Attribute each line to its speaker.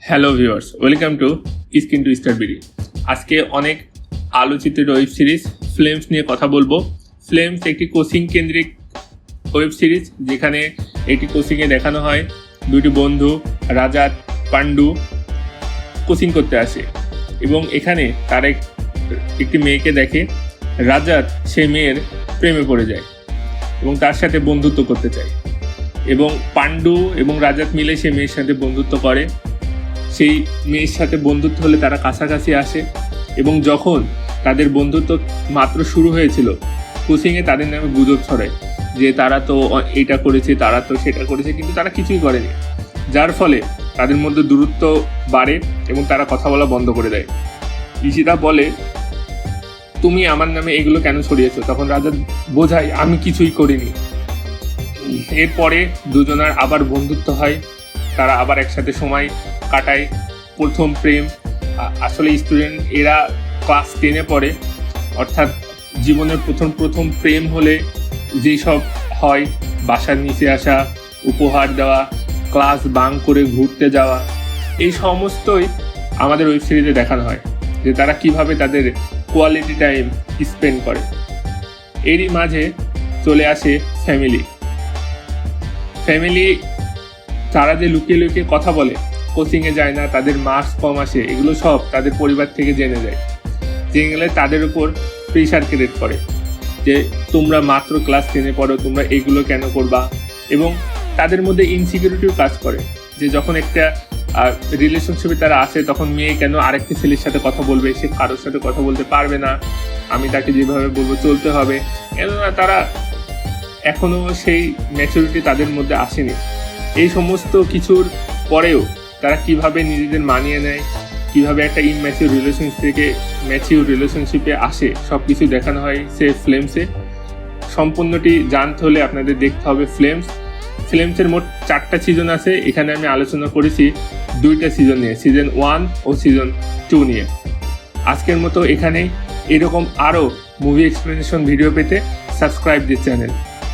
Speaker 1: Hello viewers, welcome to screen to star BD. আজকে অনেক আলোচিত ওয়েব সিরিজ ফ্লেমস নিয়ে কথা বলবো। ফ্লেমস একটি কোচিং কেন্দ্রিক ওয়েব সিরিজ, যেখানে একটি কোচিংয়ে দেখানো হয় দুটি বন্ধু রাজাত পান্ডু কোচিং করতে আসে এবং এখানে তারা একটি মেয়েকে দেখে। রাজাত সেই মেয়ের প্রেমে পড়ে যায় এবং তার সাথে বন্ধুত্ব করতে চায় এবং পান্ডু এবং রাজাত মিলে সেই মেয়ের সাথে বন্ধুত্ব করে। সেই মেয়ের সাথে বন্ধুত্ব হলে তারা কাছাকাছি আসে এবং যখন তাদের বন্ধুত্ব মাত্র শুরু হয়েছিল, কোচিংয়ে তাদের নামে গুজব ছড়ায় যে তারা তো এটা করেছে, তারা তো সেটা করেছে, কিন্তু তারা কিছুই করেনি, যার ফলে তাদের মধ্যে দূরত্ব বাড়ে এবং তারা কথা বলা বন্ধ করে দেয়। ঈশিতা বলে, তুমি আমার নামে এগুলো কেন ছড়িয়েছো? তখন রাজা বোঝায়, আমি কিছুই করিনি। এরপরে দুজনের আবার বন্ধুত্ব হয়, তারা আবার একসাথে সময় কাটায়। প্রথম প্রেম, আসলে স্টুডেন্ট এরা ক্লাস 10-এ পড়ে, অর্থাৎ জীবনের প্রথম প্রেম হলে যেই সব হয়, বাসার নিচে আসা, উপহার দেওয়া, ক্লাস বাঙ্ক করে ঘুরতে যাওয়া, এই সমস্তই আমাদের ওয়েব সিরিজে দেখানো হয় যে তারা কিভাবে তাদের কোয়ালিটি টাইম স্পেন্ড করে। এরই মাঝে চলে আসে ফ্যামিলি। তারা যে লুকিয়ে লুকিয়ে কথা বলে, কোচিংয়ে যায় না, তাদের মার্কস কম আসে, এগুলো সব তাদের পরিবার থেকে জেনে যায়। জেনে গেলে তাদের উপর প্রেশার ক্রিয়েট করে যে তোমরা মাত্র ক্লাস 10-এ পড়ো, তোমরা এগুলো কেন করবা। এবং তাদের মধ্যে ইনসিকিউরিটিও কাজ করে যে যখন একটা রিলেশনশিপে তারা আছে, তখন মেয়ে কেন আরেকটি ছেলের সাথে কথা বলবে, সে কারোর সাথে কথা বলতে পারবে না, আমি তাকে যেভাবে বলবো চলতে হবে। কেননা তারা এখনও সেই ম্যাচুরিটি তাদের মধ্যে আসেনি। এই সমস্ত কিছুর পরেও তারা কিভাবে নিজেদের মানিয়ে নেয়, কিভাবে একটা ইনম্যাচিউর রিলেশনশিপ থেকে ম্যাচিউর রিলেশনশিপে আসে, সব কিছু দেখানো হয় সে ফ্লেমসে। সম্পূর্ণটি জানতে হলে আপনাদের দেখতে হবে ফ্লেমসের মোট 4টা সিজন আছে। এখানে আমি আলোচনা করেছি 2টা সিজন নিয়ে, সিজন 1 ও সিজন 2 নিয়ে। আজকের মতো এখানেই। এরকম আরও মুভি এক্সপ্লেনেশন ভিডিও পেতে সাবস্ক্রাইব দিস চ্যানেল।